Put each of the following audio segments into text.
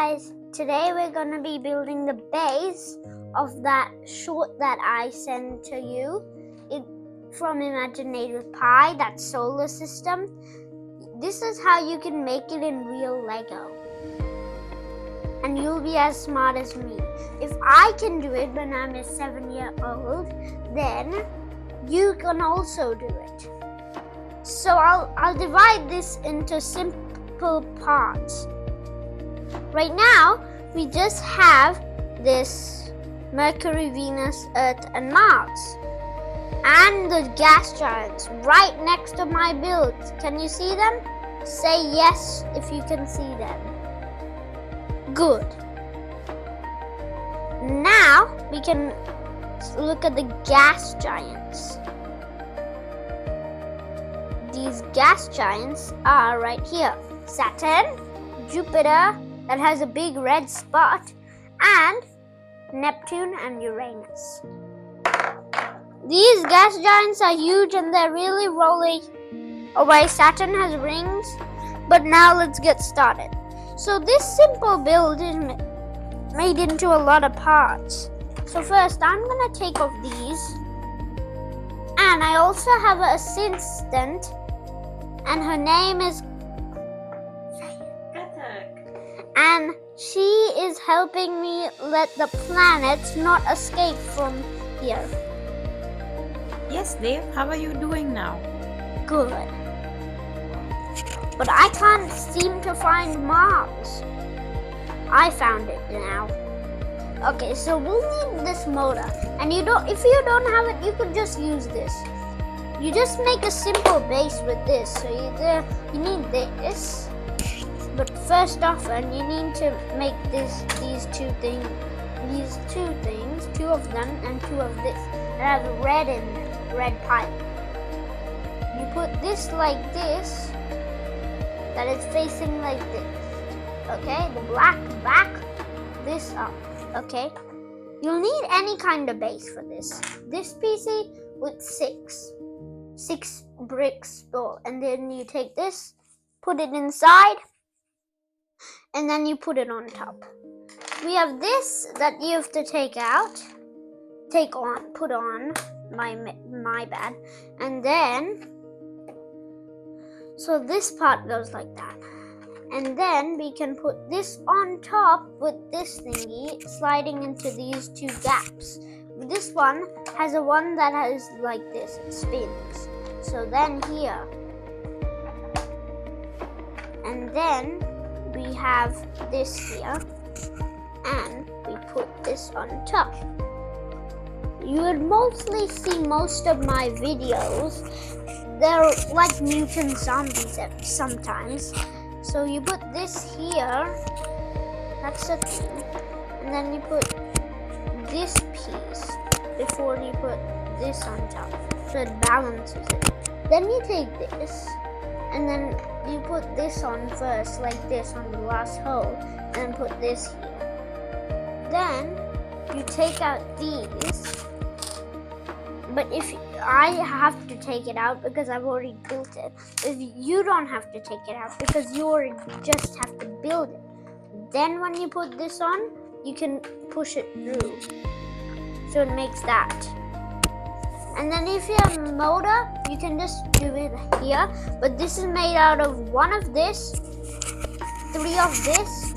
guys, today we're going to be building the base of that short that I sent to you from ImaginativePie, that solar system. This is how you can make it in real Lego. And you'll be as smart as me. If I can do it when I'm a 7-year-old, then you can also do it. So I'll divide this into simple parts. Right now, we just have this Mercury, Venus, Earth, and Mars. And the gas giants right next to my build. Can you see them? Say yes if you can see them. Good. Now, we can look at the gas giants. These gas giants are right here. Saturn, Jupiter, that has a big red spot, and Neptune and Uranus. These gas giants are huge and they're really rolling away. Saturn has rings, but now let's get started. So this simple build is made into a lot of parts. So first, I'm gonna take off these, and I also have an assistant, and her name is and she is helping me let the planets not escape from here. Yes, Dave, how are you doing now? Good. But I can't seem to find Mars. I found it now. Okay, so we'll need this motor. And if you don't have it, you could just use this. You just make a simple base with this. So you need this. But first off, and you need to make these two things, two of them and two of this. That have red in them, red pipe. You put this like this, that is facing like this. Okay, the black back, this up. Okay, you'll need any kind of base for this. This PC with six bricks, and then you take this, put it inside. And then you put it on top. We have this that you have to put on, my bad. And then, so this part goes like that. And then we can put this on top with this thingy sliding into these two gaps. This one has a one that has like this, it spins. So then here. And then we have this here, and we put this on top. You would mostly see most of my videos, they're like mutant zombies sometimes. So you put this here, that's the thing, and then you put this piece before you put this on top, so it balances it. Then you take this, and then you put this on first, like this on the last hole, and put this here. Then you take out these, but I have to take it out because I've already built it. If you don't have to take it out because you already just have to build it. Then when you put this on, you can push it through. So it makes that. And then if you have a motor, you can just do it here. But this is made out of 1 of this, 3 of this,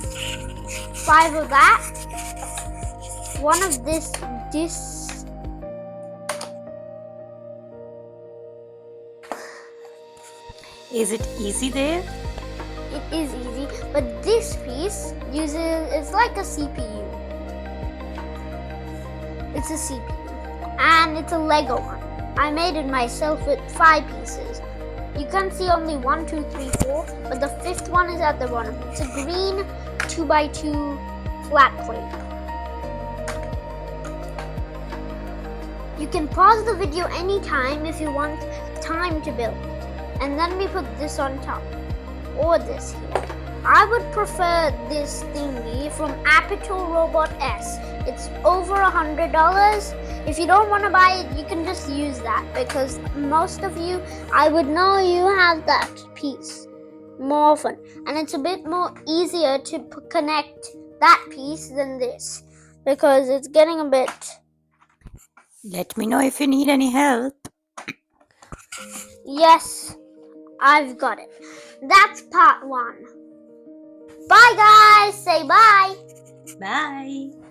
5 of that, 1 of this. Is it easy, Dave? It is easy, but this piece it's like a CPU. It's a CPU. And it's a Lego one. I made it myself with 5 pieces. You can see only 1, 2, 3, 4, but the 5th one is at the bottom. It's a green 2x2 flat plate. You can pause the video anytime if you want time to build. And then we put this on top, or this here. I would prefer this thingy from Apple Robot S. It's over $100. If you don't want to buy it, you can just use that because most of you, I would know you have that piece. more often, and it's a bit more easier to connect that piece than this because it's getting a bit. Let me know if you need any help. Yes, I've got it. That's part 1. Bye guys, say bye. Bye.